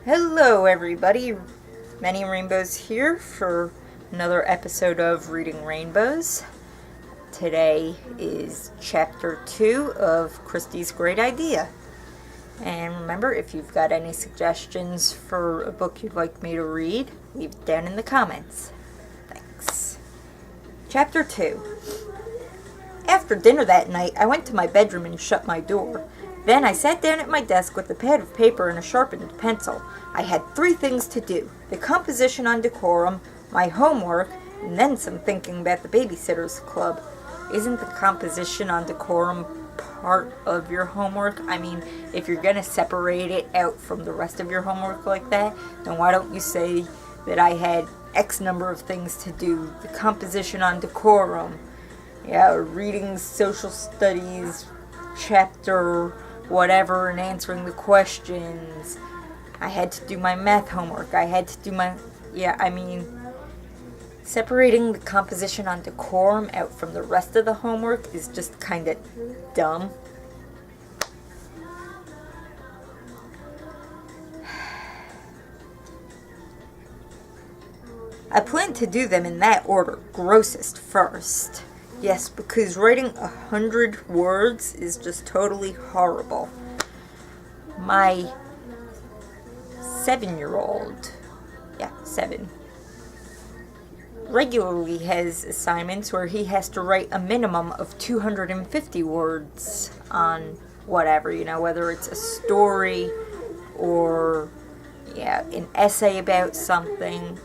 Hello everybody, Many Rainbows here for another episode of Reading Rainbows. Today is chapter 2 of Kristy's Great Idea. And remember, if you've got any suggestions for a book you'd like me to read, leave it down in the comments. Thanks. Chapter 2. After dinner that night, I went to my bedroom and shut my door. Then I sat down at my desk with a pad of paper and a sharpened pencil. I had 3 things to do: the composition on decorum, my homework, and then some thinking about the Babysitters Club. Isn't the composition on decorum part of your homework? I mean, if you're going to separate it out from the rest of your homework like that, then why don't you say that I had X number of things to do? The composition on decorum, reading social studies, chapter whatever, and answering the questions. I had to do my math homework. I had to do my... separating the composition on decorum out from the rest of the homework is just kind of dumb. I plan to do them in that order, grossest first. Yes, because writing 100 words is just totally horrible. My 7-year-old, 7, regularly has assignments where he has to write a minimum of 250 words on whatever, whether it's a story or, an essay about something.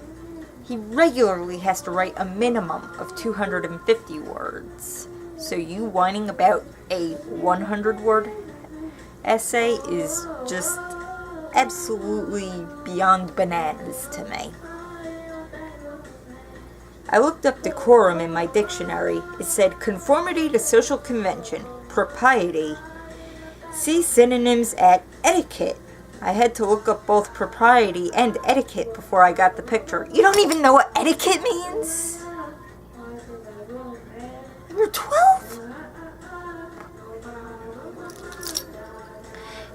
He regularly has to write a minimum of 250 words. So you whining about a 100-word essay is just absolutely beyond bananas to me. I looked up decorum in my dictionary. It said conformity to social convention, propriety. See synonyms at etiquette. I had to look up both propriety and etiquette before I got the picture. You don't even know what etiquette means? You're 12?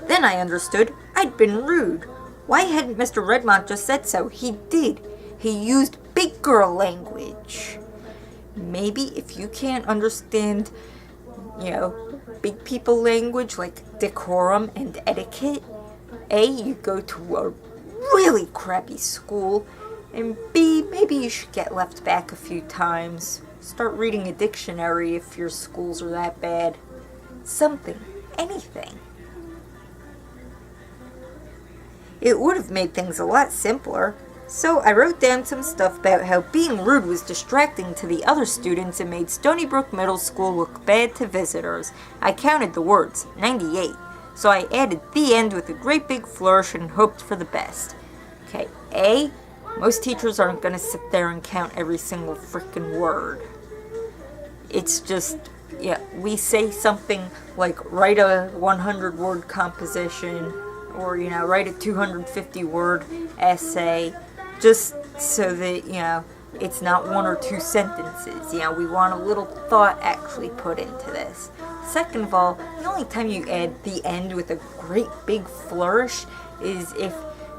Then I understood I'd been rude. Why hadn't Mr. Redmond just said so? He did. He used big girl language. Maybe if you can't understand, big people language like decorum and etiquette, A, you go to a really crappy school, and B, maybe you should get left back a few times. Start reading a dictionary if your schools are that bad. Something. Anything. It would have made things a lot simpler. So I wrote down some stuff about how being rude was distracting to the other students and made Stony Brook Middle School look bad to visitors. I counted the words, 98. So I added the end with a great big flourish and hoped for the best. Okay, A, most teachers aren't going to sit there and count every single freaking word. It's just, we say something like write a 100-word composition or, write a 250-word essay just so that, it's not 1 or 2 sentences. We want a little thought actually put into this. Second of all, the only time you add the end with a great big flourish is if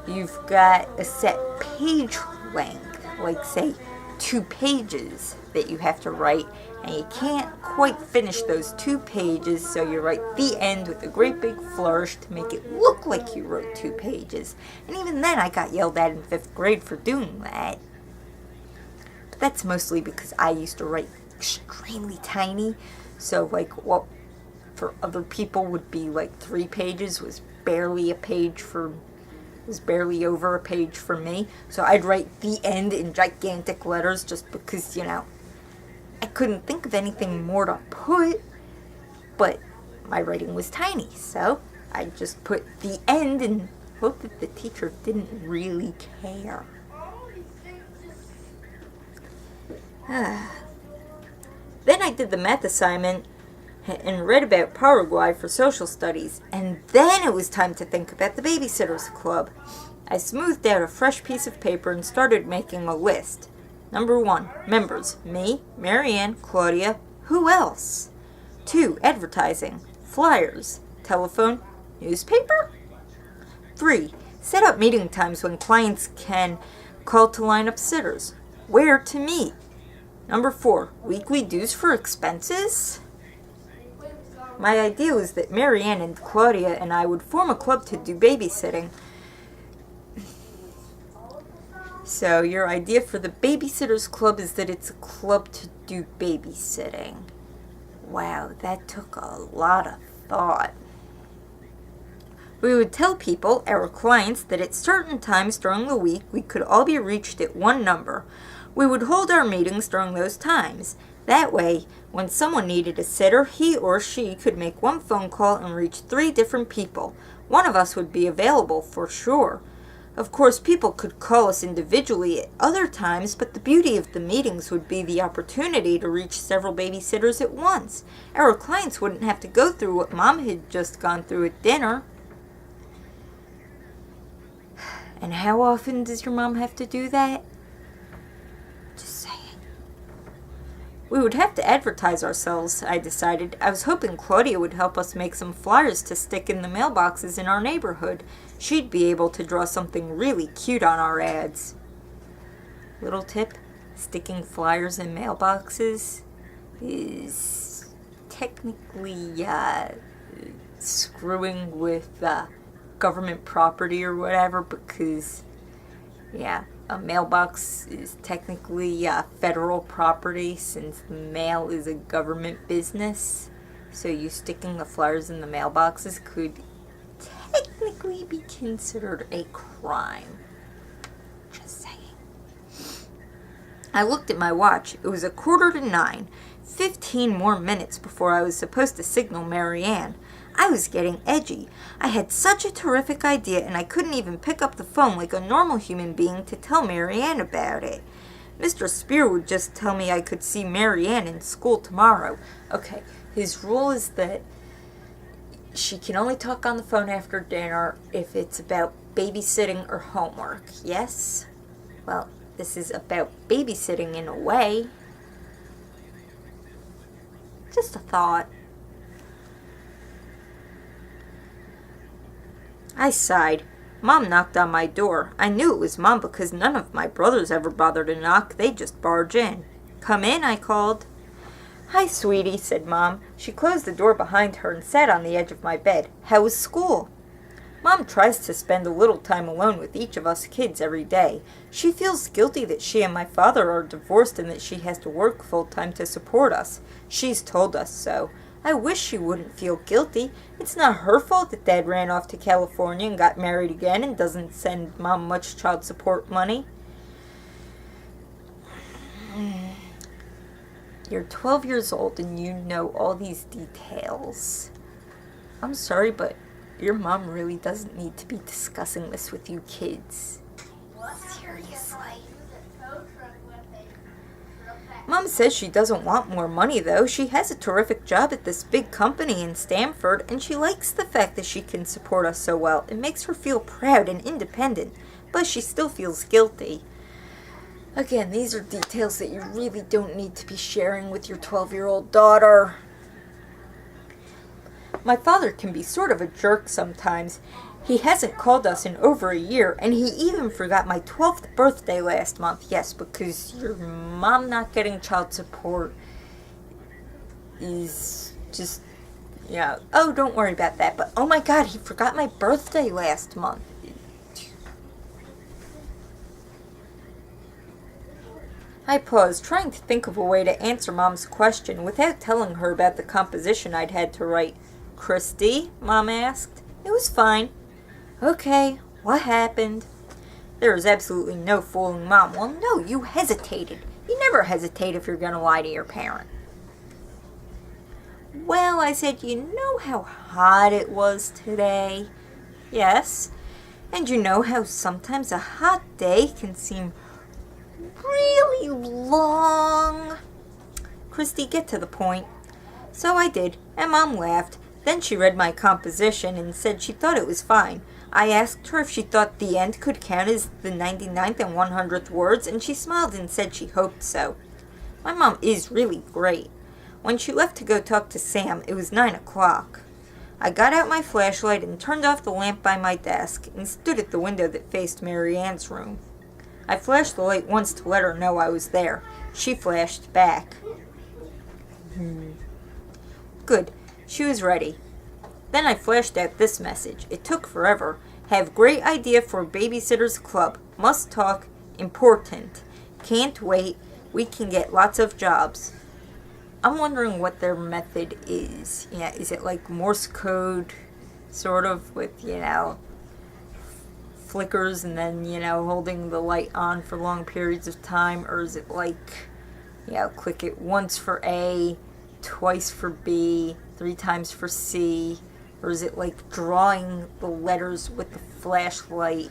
you've got a set page length, like say 2 pages that you have to write, and you can't quite finish those 2 pages, so you write the end with a great big flourish to make it look like you wrote 2 pages. And even then I got yelled at in 5th grade for doing that. But that's mostly because I used to write extremely tiny, so what for other people would be like 3 pages was barely over a page for me. So I'd write the end in gigantic letters just because, I couldn't think of anything more to put, but my writing was tiny, so I just put the end and hoped that the teacher didn't really care. Then I did the math assignment and read about Paraguay for social studies, and then it was time to think about the Babysitters Club. I smoothed out a fresh piece of paper and started making a list. Number 1, members, me, Marianne, Claudia, who else? 2, advertising, flyers, telephone, newspaper. 3, Set up meeting times when clients can call to line up sitters. Where to meet. Number 4, weekly dues for expenses. My idea was that Marianne and Claudia and I would form a club to do babysitting. So your idea for the Babysitters Club is that it's a club to do babysitting. Wow, that took a lot of thought. We would tell people, our clients, that at certain times during the week we could all be reached at one number. We would hold our meetings during those times. That way, when someone needed a sitter, he or she could make one phone call and reach 3 different people. One of us would be available for sure. Of course, people could call us individually at other times, but the beauty of the meetings would be the opportunity to reach several babysitters at once. Our clients wouldn't have to go through what Mom had just gone through at dinner. And how often does your mom have to do that? Just saying. We would have to advertise ourselves, I decided. I was hoping Claudia would help us make some flyers to stick in the mailboxes in our neighborhood. She'd be able to draw something really cute on our ads. Little tip, sticking flyers in mailboxes is technically screwing with government property or whatever, because a mailbox is technically federal property since the mail is a government business. So you sticking the flyers in the mailboxes could technically be considered a crime. Just saying. I looked at my watch. It was 8:45. 15 more minutes before I was supposed to signal Marianne. I was getting edgy. I had such a terrific idea, and I couldn't even pick up the phone like a normal human being to tell Marianne about it. Mr. Spear would just tell me I could see Marianne in school tomorrow. Okay, his rule is that she can only talk on the phone after dinner if it's about babysitting or homework. Yes? Well, this is about babysitting in a way. Just a thought. I sighed. Mom knocked on my door. I knew it was Mom because none of my brothers ever bothered to knock. They just barge in. Come in, I called. Hi, sweetie, said Mom. She closed the door behind her and sat on the edge of my bed. How was school? Mom tries to spend a little time alone with each of us kids every day. She feels guilty that she and my father are divorced and that she has to work full-time to support us. She's told us so. I wish she wouldn't feel guilty. It's not her fault that Dad ran off to California and got married again and doesn't send Mom much child support money. You're 12 years old and you know all these details. I'm sorry, but your mom really doesn't need to be discussing this with you kids. Seriously. Mom says she doesn't want more money, though. She has a terrific job at this big company in Stamford, and she likes the fact that she can support us so well. It makes her feel proud and independent, but she still feels guilty. Again, these are details that you really don't need to be sharing with your 12-year-old daughter. My father can be sort of a jerk sometimes. He hasn't called us in over a year, and he even forgot my 12th birthday last month. Yes, because your mom not getting child support is just, oh, don't worry about that. But, oh my God, he forgot my birthday last month. I paused, trying to think of a way to answer Mom's question without telling her about the composition I'd had to write. Kristy? Mom asked. It was fine. Okay, what happened? There was absolutely no fooling Mom. Well, no, you hesitated. You never hesitate if you're going to lie to your parent. Well, I said, you know how hot it was today? Yes. And you know how sometimes a hot day can seem really long? Kristy, get to the point. So I did, and Mom laughed. Then she read my composition and said she thought it was fine. I asked her if she thought the end could count as the 99th and 100th words, and she smiled and said she hoped so. My mom is really great. When she left to go talk to Sam, it was 9 o'clock. I got out my flashlight and turned off the lamp by my desk and stood at the window that faced Mary Ann's room. I flashed the light once to let her know I was there. She flashed back. Good. She was ready. Then I flashed out this message. It took forever. Have great idea for Babysitters Club. Must talk. Important. Can't wait. We can get lots of jobs. I'm wondering what their method is. Yeah, is it like Morse code, sort of, with, flickers and then, holding the light on for long periods of time? Or is it like, click it once for A, twice for B, 3 times for C? Or is it like drawing the letters with the flashlight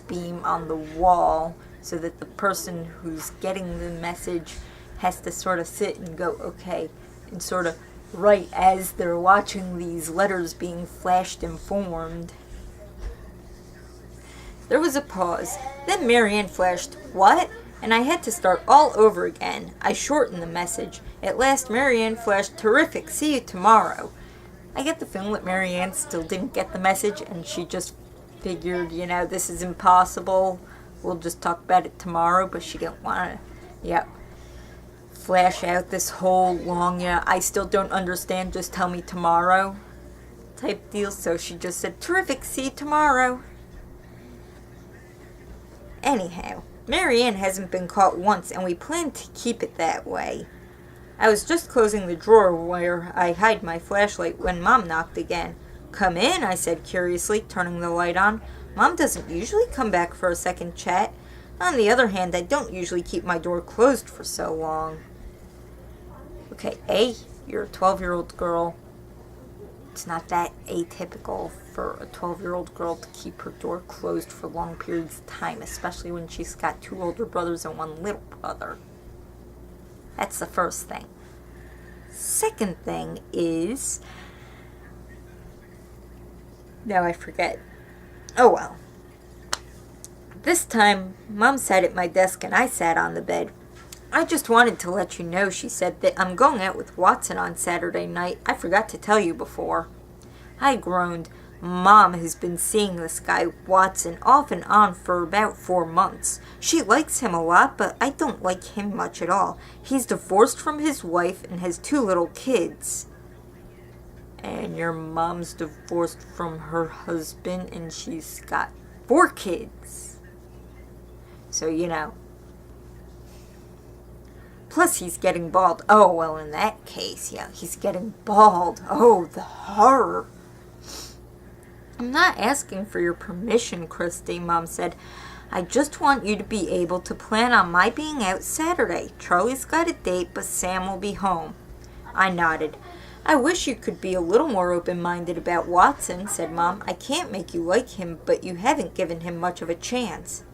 beam on the wall so that the person who's getting the message has to sort of sit and go, okay, and sort of write as they're watching these letters being flashed and formed? There was a pause. Then Mary Ann flashed, what? And I had to start all over again. I shortened the message. At last Mary Ann flashed, terrific, see you tomorrow. I get the feeling that Mary Ann still didn't get the message and she just figured, this is impossible. We'll just talk about it tomorrow, but she didn't want to, flash out this whole long, I still don't understand, just tell me tomorrow type deal. So she just said, terrific, see you tomorrow. Anyhow, Mary Ann hasn't been caught once, and we plan to keep it that way. I was just closing the drawer where I hide my flashlight when Mom knocked again. Come in, I said curiously, turning the light on. Mom doesn't usually come back for a second chat. On the other hand, I don't usually keep my door closed for so long. Okay, A, you're a 12-year-old girl. It's not that atypical for a 12-year-old girl to keep her door closed for long periods of time, especially when she's got 2 older brothers and 1 little brother. That's the first thing. Second thing is... Now I forget. Oh well. This time, Mom sat at my desk and I sat on the bed. I just wanted to let you know, she said, that I'm going out with Watson on Saturday night. I forgot to tell you before. I groaned. Mom has been seeing this guy, Watson, off and on for about 4 months. She likes him a lot, but I don't like him much at all. He's divorced from his wife and has 2 little kids. And your mom's divorced from her husband and she's got 4 kids. So, Plus, he's getting bald. Oh, well, in that case, he's getting bald. Oh, the horror. I'm not asking for your permission, Kristy, Mom said. I just want you to be able to plan on my being out Saturday. Charlie's got a date, but Sam will be home. I nodded. I wish you could be a little more open-minded about Watson, said Mom. I can't make you like him, but you haven't given him much of a chance.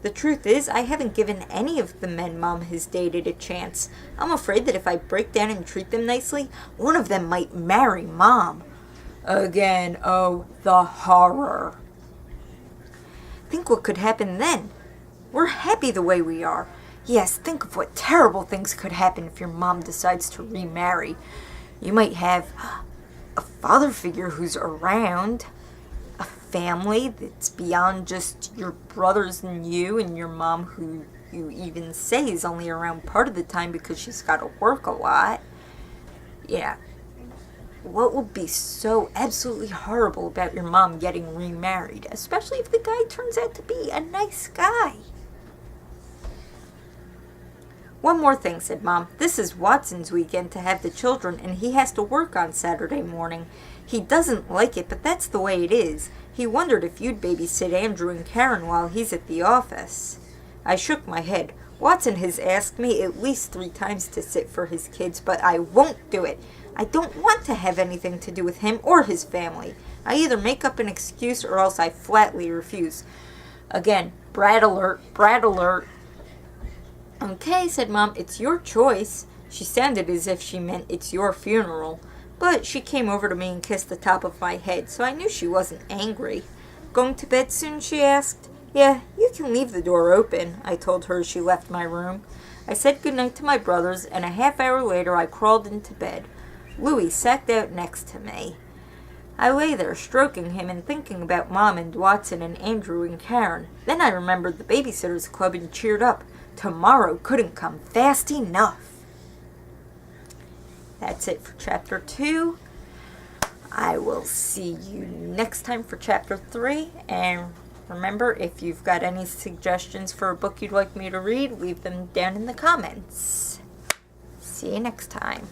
The truth is, I haven't given any of the men Mom has dated a chance. I'm afraid that if I break down and treat them nicely, one of them might marry Mom. Again, oh, the horror. Think what could happen then. We're happy the way we are. Yes, think of what terrible things could happen if your mom decides to remarry. You might have a father figure who's around, a family that's beyond just your brothers and you, and your mom who you even say is only around part of the time because she's got to work a lot. Yeah. What would be so absolutely horrible about your mom getting remarried, especially if the guy turns out to be a nice guy? One more thing, said Mom. This is Watson's weekend to have the children, and he has to work on Saturday morning. He doesn't like it, but that's the way it is. He wondered if you'd babysit Andrew and Karen while he's at the office. I shook my head. Watson has asked me at least 3 times to sit for his kids, but I won't do it. I don't want to have anything to do with him or his family. I either make up an excuse or else I flatly refuse. Again, brat alert, brat alert. Okay, said Mom, it's your choice. She sounded as if she meant it's your funeral. But she came over to me and kissed the top of my head, so I knew she wasn't angry. Going to bed soon, she asked. Yeah, you can leave the door open, I told her as she left my room. I said goodnight to my brothers, and a half hour later I crawled into bed. Louis sat out next to me. I lay there stroking him and thinking about Mom and Watson and Andrew and Karen. Then I remembered the Babysitters Club and cheered up. Tomorrow couldn't come fast enough. That's it for Chapter 2. I will see you next time for Chapter 3. And remember, if you've got any suggestions for a book you'd like me to read, leave them down in the comments. See you next time.